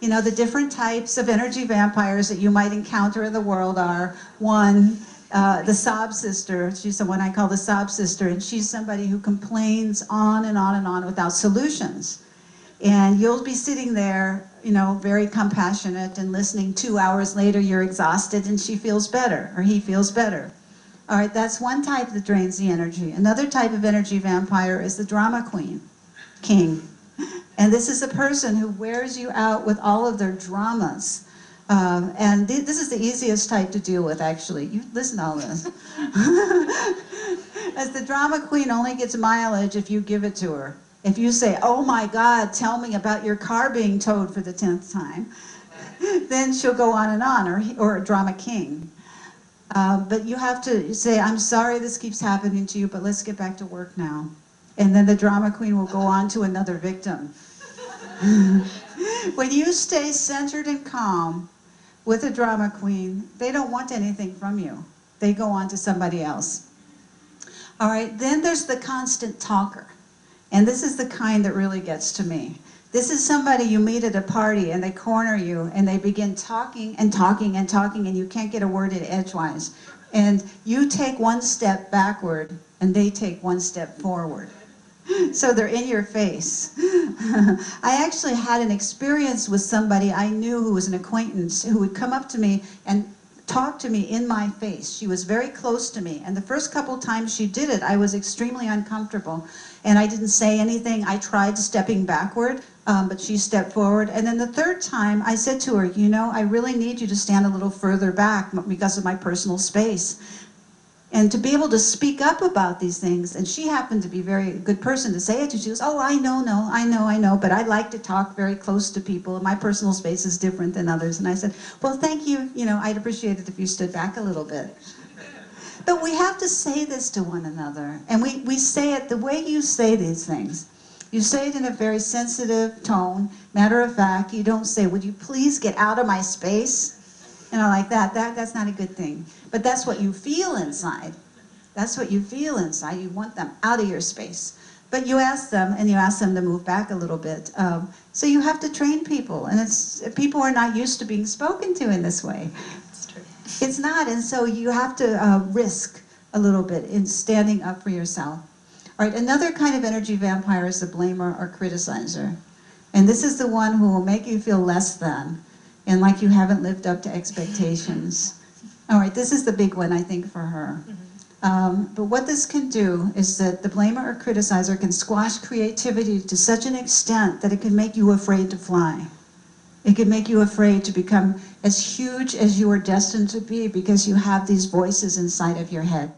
You know, the different types of energy vampires that you might encounter in the world are, one, the Sob Sister. She's the one I call the Sob Sister, and she's somebody who complains on and on and on without solutions. And you'll be sitting there, you know, very compassionate and listening. 2 hours later, you're exhausted and she feels better, or he feels better. All right, that's one type that drains the energy. Another type of energy vampire is the drama king. And this is a person who wears you out with all of their dramas. And this is the easiest type to deal with, actually. You listen to all this. As the drama queen only gets mileage if you give it to her. If you say, oh my God, tell me about your car being towed for the 10th time, then she'll go on and on, or a drama king. But you have to say, I'm sorry this keeps happening to you, but let's get back to work now. And then the drama queen will go on to another victim. When you stay centered and calm with a drama queen, they don't want anything from you. They go on to somebody else. All right, then there's the constant talker. And this is the kind that really gets to me. This is somebody you meet at a party and they corner you and they begin talking and talking and talking and you can't get a word in edgewise. And you take one step backward and they take one step forward. So they're in your face. I actually had an experience with somebody I knew who was an acquaintance who would come up to me and talk to me in my face. She was very close to me, and the first couple times she did it, I was extremely uncomfortable, and I didn't say anything. I tried stepping backward, but she stepped forward, and then the third time I said to her, you know, I really need you to stand a little further back because of my personal space. And to be able to speak up about these things, and she happened to be a very good person to say it to. She goes, oh, I know, but I like to talk very close to people, and my personal space is different than others. And I said, well, thank you. You know, I'd appreciate it if you stood back a little bit. But we have to say this to one another, and we say it the way you say these things. You say it in a very sensitive tone, matter of fact. You don't say, would you please get out of my space? You know, like that. That's not a good thing. But that's what you feel inside. That's what you feel inside. You want them out of your space. But you ask them, and you ask them to move back a little bit. So you have to train people, and people are not used to being spoken to in this way. It's true. It's not, and so you have to risk a little bit in standing up for yourself. All right, another kind of energy vampire is the blamer or criticizer. And this is the one who will make you feel less than, and like you haven't lived up to expectations. All right, this is the big one, I think, for her. But what this can do is that the blamer or criticizer can squash creativity to such an extent that it can make you afraid to fly. It can make you afraid to become as huge as you are destined to be because you have these voices inside of your head.